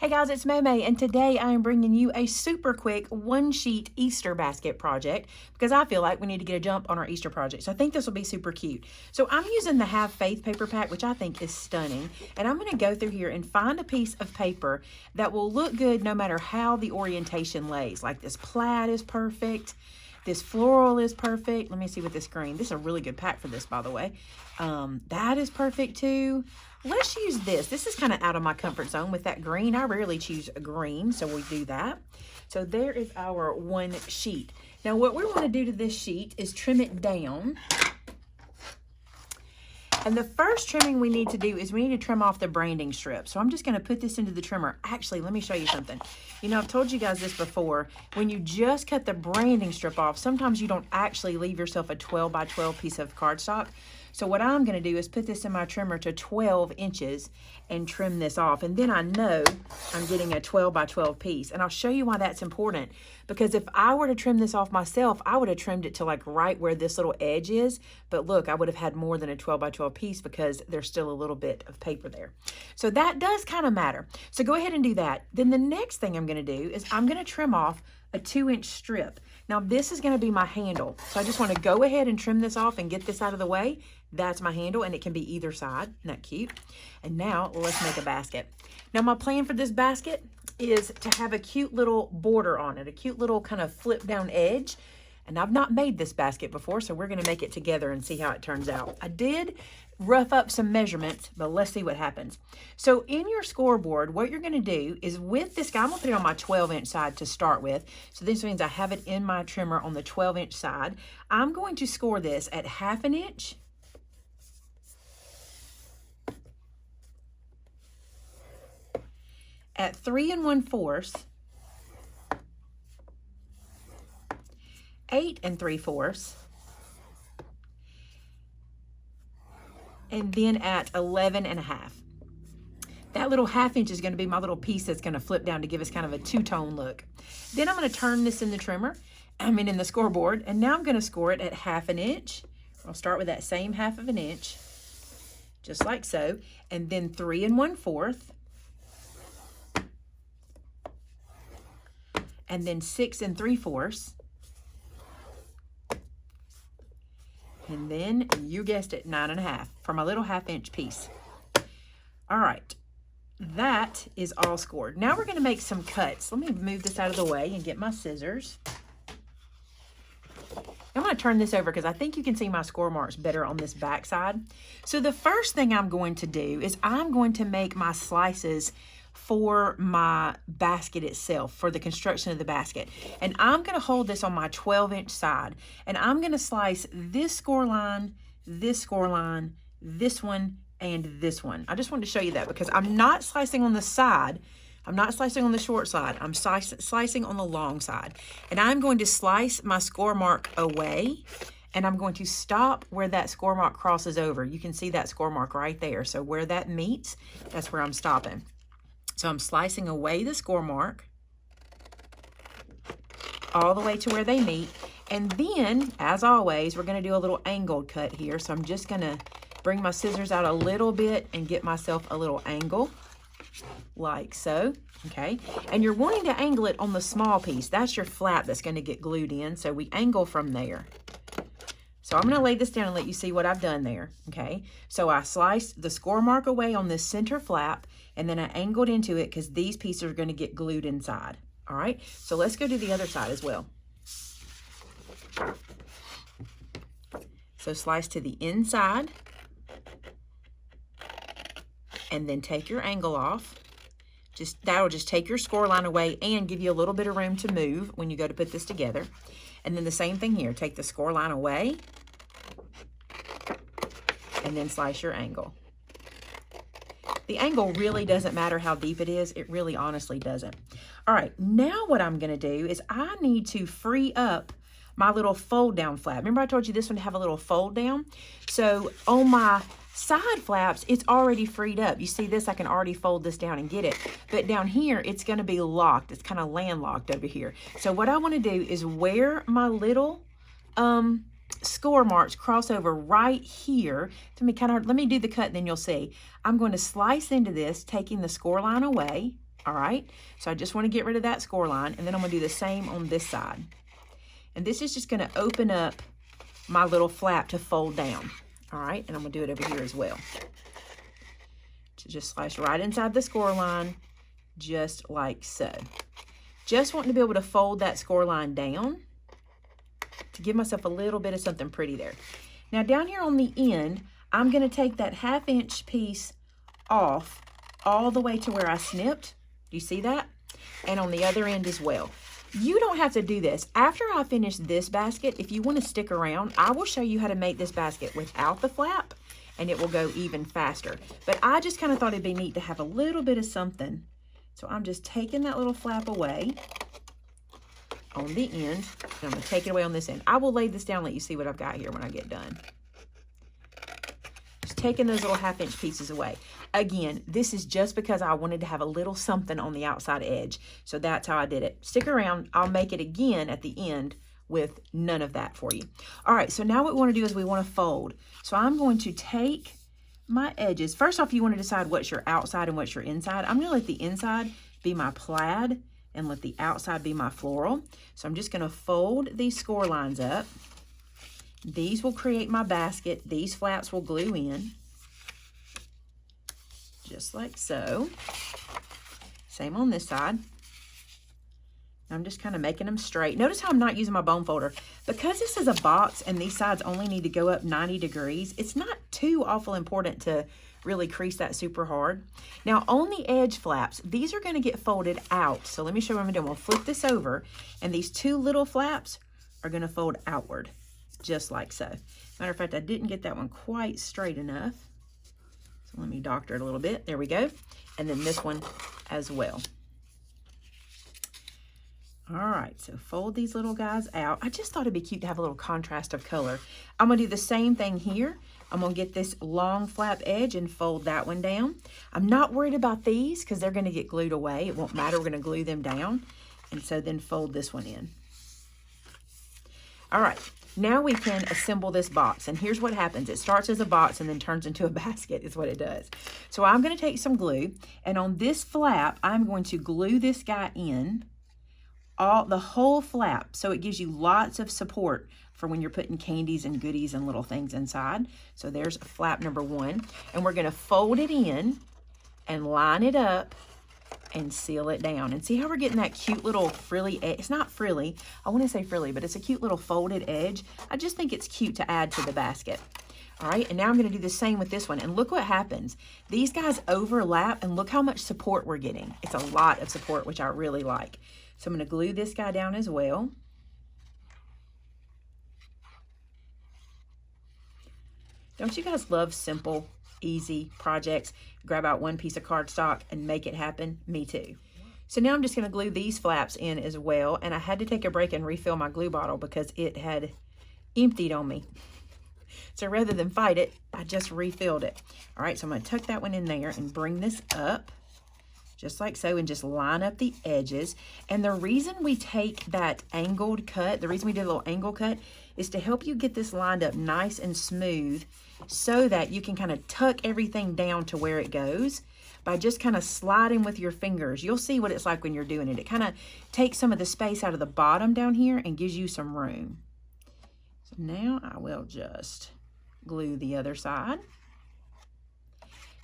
Hey guys, it's Maymay, and today I am bringing you a super quick one-sheet Easter basket project because I feel like we need to get a jump on our Easter project. So I think this will be super cute. So I'm using the Have Faith paper pack, which I think is stunning. And I'm going to go through here and find a piece of paper that will look good no matter how the orientation lays. Like this plaid is perfect. This floral is perfect. Let me see with this green. This is a really good pack for this, by the way. That is perfect too. Let's use this. This is kind of out of my comfort zone with that green. I rarely choose a green, so we do that. So there is our one sheet. Now what we want to do to this sheet is trim it down. And the first trimming we need to do is we need to trim off the branding strip. So I'm just going to put this into the trimmer. Actually, let me show you something. You know, I've told you guys this before. When you just cut the branding strip off, sometimes you don't actually leave yourself a 12 by 12 piece of cardstock. So what I'm going to do is put this in my trimmer to 12 inches and trim this off. And then I know I'm getting a 12 by 12 piece. And I'll show you why that's important. Because if I were to trim this off myself, I would have trimmed it to like right where this little edge is. But look, I would have had more than a 12 by 12 piece because there's still a little bit of paper there. So that does kind of matter. So go ahead and do that. Then the next thing I'm going to do is I'm going to trim off a 2-inch strip. Now this is going to be my handle. So I just want to go ahead and trim this off and get this out of the way. That's my handle, and it can be either side. Isn't that cute? And now let's make a basket. Now my plan for this basket is to have a cute little border on it, a cute little kind of flip down edge. And I've not made this basket before, so we're going to make it together and see how it turns out. I did rough up some measurements, but let's see what happens. So in your scoreboard, what you're going to do is with this guy, I'm going to put it on my 12-inch side to start with. So this means I have it in my trimmer on the 12-inch side. I'm going to score this at 1/2 inch, at 3 1/4, 8 3/4, and then at 11 1/2. That little 1/2 inch is going to be my little piece that's going to flip down to give us kind of a two-tone look. Then I'm going to turn this in the trimmer, in the scoreboard, and now I'm going to score it at 1/2 inch. I'll start with that same 1/2 inch, just like so, and then 3 1/4, and then 6 3/4. And then, you guessed it, 9 1/2 for my little 1/2 inch piece. All right, that is all scored. Now we're going to make some cuts. Let me move this out of the way and get my scissors. I'm going to turn this over because I think you can see my score marks better on this back side. So the first thing I'm going to do is I'm going to make my slices for my basket itself, for the construction of the basket. And I'm going to hold this on my 12-inch side, and I'm going to slice this score line, this one, and this one. I just wanted to show you that because I'm not slicing on the side. I'm not slicing on the short side. I'm slicing on the long side. And I'm going to slice my score mark away, and I'm going to stop where that score mark crosses over. You can see that score mark right there. So where that meets, that's where I'm stopping. So I'm slicing away the score mark all the way to where they meet. And then, as always, we're going to do a little angled cut here. So I'm just going to bring my scissors out a little bit and get myself a little angle, like so. Okay. And you're wanting to angle it on the small piece. That's your flap that's going to get glued in. So we angle from there. So I'm going to lay this down and let you see what I've done there, okay? So I sliced the score mark away on this center flap, and then I angled into it because these pieces are going to get glued inside, all right? So let's go to the other side as well. So slice to the inside, and then take your angle off. That'll just take your score line away and give you a little bit of room to move when you go to put this together. And then the same thing here, take the score line away and then slice your angle. The angle really doesn't matter how deep it is. It really honestly doesn't. All right, now what I'm gonna do is I need to free up my little fold down flap. Remember I told you this one to have a little fold down? So on my side flaps, it's already freed up. You see this, I can already fold this down and get it. But down here, it's gonna be locked. It's kind of landlocked over here. So what I wanna do is where my little score marks cross over right here. Let me do the cut and then you'll see. I'm going to slice into this, taking the score line away. All right, so I just want to get rid of that score line, and then I'm going to do the same on this side. And this is just going to open up my little flap to fold down. All right, and I'm going to do it over here as well. So just slice right inside the score line, just like so. Just wanting to be able to fold that score line down to give myself a little bit of something pretty there. Now down here on the end, I'm going to take that 1/2 inch piece off all the way to where I snipped. Do you see that? And on the other end as well. You don't have to do this. After I finish this basket, if you want to stick around, I will show you how to make this basket without the flap, and it will go even faster. But I just kind of thought it'd be neat to have a little bit of something. So I'm just taking that little flap away on the end, and I'm going to take it away on this end. I will lay this down and let you see what I've got here when I get done. Just taking those little 1/2 inch pieces away. Again, this is just because I wanted to have a little something on the outside edge. So that's how I did it. Stick around. I'll make it again at the end with none of that for you. All right, so now what we want to do is we want to fold. So I'm going to take my edges. First off, you want to decide what's your outside and what's your inside. I'm going to let the inside be my plaid and let the outside be my floral. So I'm just going to fold these score lines up. These will create my basket. These flaps will glue in. Just like so. Same on this side. I'm just kind of making them straight. Notice how I'm not using my bone folder. Because this is a box and these sides only need to go up 90 degrees, it's not too awful important to really crease that super hard. Now on the edge flaps, these are going to get folded out. So let me show you what I'm doing. We'll flip this over, and these two little flaps are going to fold outward, just like so. Matter of fact, I didn't get that one quite straight enough. So let me doctor it a little bit. There we go. And then this one as well. All right, so fold these little guys out. I just thought it'd be cute to have a little contrast of color. I'm gonna do the same thing here. I'm gonna get this long flap edge and fold that one down. I'm not worried about these because they're gonna get glued away. It won't matter, we're gonna glue them down. And so then fold this one in. All right, now we can assemble this box. And here's what happens. It starts as a box and then turns into a basket is what it does. So I'm gonna take some glue, and on this flap, I'm going to glue this guy in, the whole flap, so it gives you lots of support for when you're putting candies and goodies and little things inside. So there's flap number one, and we're going to fold it in and line it up and seal it down. And see how we're getting that cute little frilly edge? It's not frilly, I want to say frilly, but it's a cute little folded edge. I just think it's cute to add to the basket. All right, and now I'm going to do the same with this one, and look what happens. These guys overlap, and look how much support we're getting. It's a lot of support, which I really like. So I'm going to glue this guy down as well. Don't you guys love simple, easy projects? Grab out one piece of cardstock and make it happen? Me too. So now I'm just going to glue these flaps in as well. And I had to take a break and refill my glue bottle because it had emptied on me. So rather than fight it, I just refilled it. All right, so I'm going to tuck that one in there and bring this up. Just like so, and just line up the edges. And the reason we take that angled cut, the reason we did a little angle cut, is to help you get this lined up nice and smooth so that you can kind of tuck everything down to where it goes by just kind of sliding with your fingers. You'll see what it's like when you're doing it. It kind of takes some of the space out of the bottom down here and gives you some room. So now I will just glue the other side.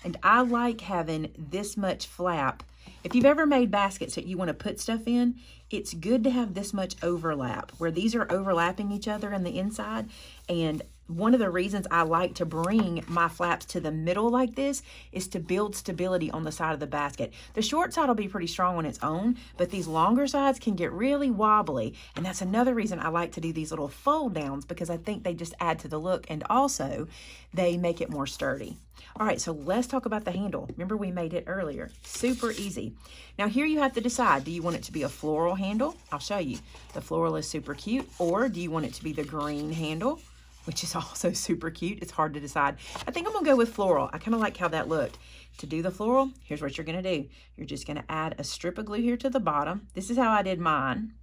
And I like having this much flap. If you've ever made baskets that you want to put stuff in, it's good to have this much overlap, where these are overlapping each other in the inside. And one of the reasons I like to bring my flaps to the middle like this is to build stability on the side of the basket. The short side will be pretty strong on its own, but these longer sides can get really wobbly. And that's another reason I like to do these little fold downs, because I think they just add to the look, and also they make it more sturdy. All right, so let's talk about the handle. Remember, we made it earlier. Super easy. Now here you have to decide, do you want it to be a floral handle? I'll show you. The floral is super cute. Or do you want it to be the green handle, which is also super cute? It's hard to decide. I think I'm gonna go with floral. I kind of like how that looked. To do the floral, here's what you're gonna do. You're just gonna add a strip of glue here to the bottom. This is how I did mine.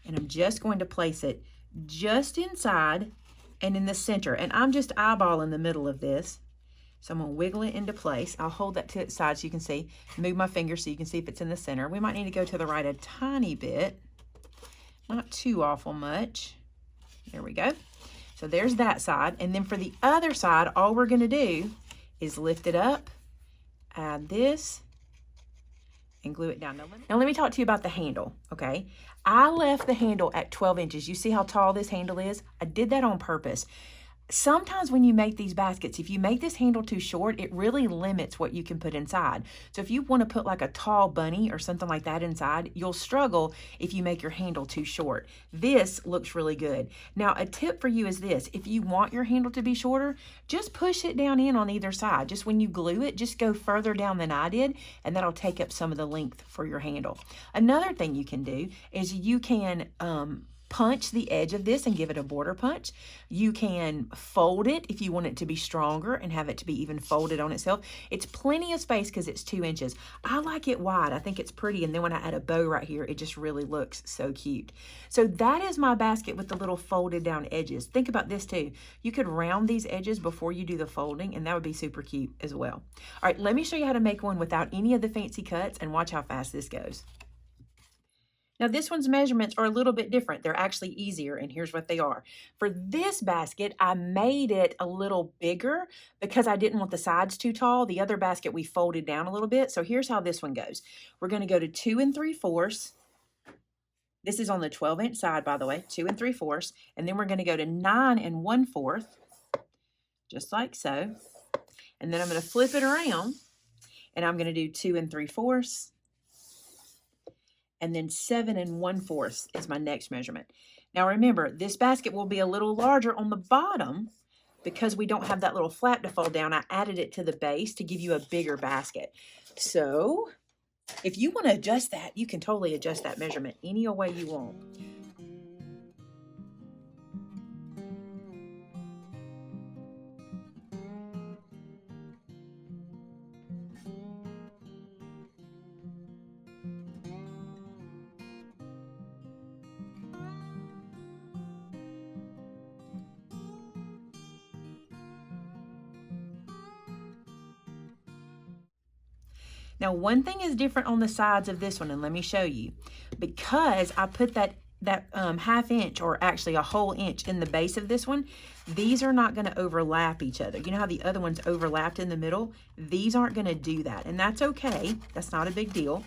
And I'm just going to place it just inside and in the center. And I'm just eyeballing the middle of this. So I'm gonna wiggle it into place. I'll hold that to its side so you can see, move my finger so you can see if it's in the center. We might need to go to the right a tiny bit, not too awful much. There we go. So there's that side. And then for the other side, all we're gonna do is lift it up, add this, and glue it down. Now let me talk to you about the handle, okay? I left the handle at 12 inches. You see how tall this handle is? I did that on purpose. Sometimes when you make these baskets, if you make this handle too short, it really limits what you can put inside. So if you want to put like a tall bunny or something like that inside, you'll struggle if you make your handle too short. This looks really good. Now, a tip for you is this. If you want your handle to be shorter, just push it down in on either side. Just when you glue it, just go further down than I did, and that'll take up some of the length for your handle. Another thing you can do is you can punch the edge of this and give it a border punch. You can fold it if you want it to be stronger and have it to be even folded on itself. It's plenty of space because it's 2 inches. I like it wide. I think it's pretty. And then when I add a bow right here, it just really looks so cute. So that is my basket with the little folded down edges. Think about this too. You could round these edges before you do the folding, and that would be super cute as well. All right, let me show you how to make one without any of the fancy cuts and watch how fast this goes. Now this one's measurements are a little bit different. They're actually easier, and here's what they are. For this basket, I made it a little bigger because I didn't want the sides too tall. The other basket we folded down a little bit. So here's how this one goes. We're gonna go to 2 3/4. This is on the 12-inch side, by the way, 2 3/4. And then we're gonna go to 9 1/4, just like so. And then I'm gonna flip it around, and I'm gonna do 2 3/4. And then 7 1/4 is my next measurement. Now remember, this basket will be a little larger on the bottom because we don't have that little flap to fold down. I added it to the base to give you a bigger basket. So if you want to adjust that, you can totally adjust that measurement any way you want. Now, one thing is different on the sides of this one, and let me show you. Because I put that 1/2 inch, or actually a whole inch, in the base of this one, these are not going to overlap each other. You know how the other ones overlapped in the middle? These aren't going to do that, and that's okay. That's not a big deal.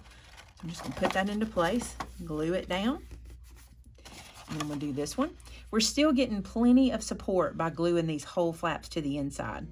I'm just going to put that into place, glue it down, and I'm going to do this one. We're still getting plenty of support by gluing these whole flaps to the inside.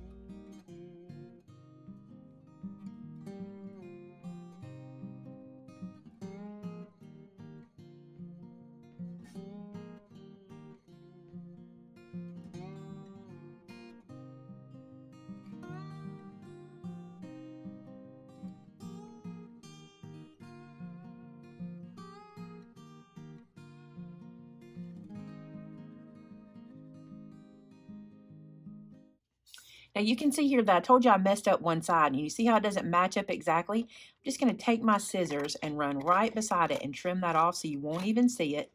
Now you can see here that I told you I messed up one side, and you see how it doesn't match up exactly? I'm just going to take my scissors and run right beside it and trim that off so you won't even see it.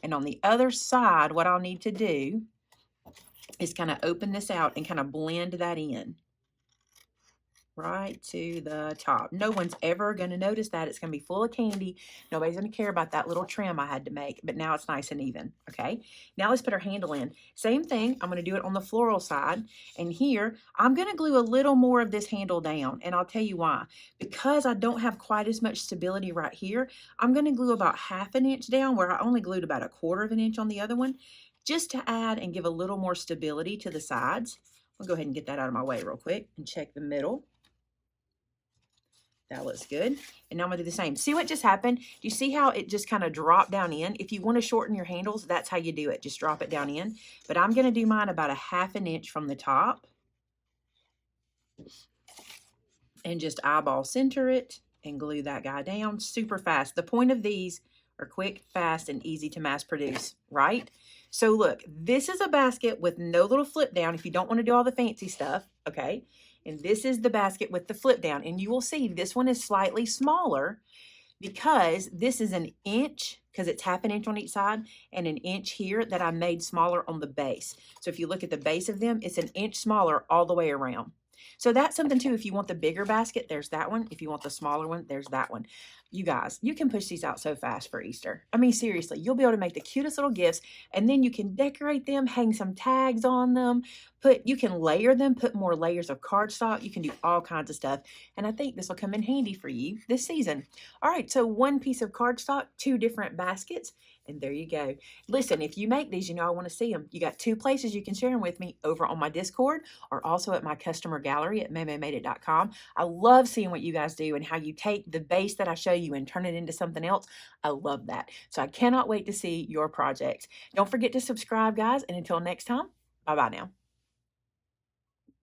And on the other side, what I'll need to do is kind of open this out and kind of blend that in right to the top. No one's ever going to notice that. It's going to be full of candy. Nobody's going to care about that little trim I had to make, but now it's nice and even, okay? Now let's put our handle in. Same thing, I'm going to do it on the floral side, and here, I'm going to glue a little more of this handle down, and I'll tell you why. Because I don't have quite as much stability right here, I'm going to glue about 1/2 inch down, where I only glued about 1/4 inch on the other one, just to add and give a little more stability to the sides. I'll go ahead and get that out of my way real quick and check the middle. That looks good. And now I'm going to do the same. See what just happened? Do you see how it just kind of dropped down in? If you want to shorten your handles, that's how you do it. Just drop it down in. But I'm going to do mine about 1/2 inch from the top. And just eyeball center it and glue that guy down super fast. The point of these are quick, fast, and easy to mass produce, right? So look, this is a basket with no little flip down if you don't want to do all the fancy stuff, okay? And this is the basket with the flip down. And you will see this one is slightly smaller because this is 1 inch, because it's 1/2 inch on each side, and 1 inch here that I made smaller on the base. So if you look at the base of them, it's 1 inch smaller all the way around. So that's something too. If you want the bigger basket, there's that one. If you want the smaller one, there's that one. You guys, you can push these out so fast for Easter. I mean, seriously, you'll be able to make the cutest little gifts, and then you can decorate them, hang some tags on them, you can layer them, put more layers of cardstock. You can do all kinds of stuff. And I think this will come in handy for you this season. All right, so one piece of cardstock, 2 different baskets, and there you go. Listen, if you make these, you know I want to see them. You got 2 places you can share them with me, over on my Discord or also at my customer gallery at maymaymadeit.com. I love seeing what you guys do and how you take the base that I show you and turn it into something else. I love that. So I cannot wait to see your projects. Don't forget to subscribe, guys, and until next time, bye-bye now.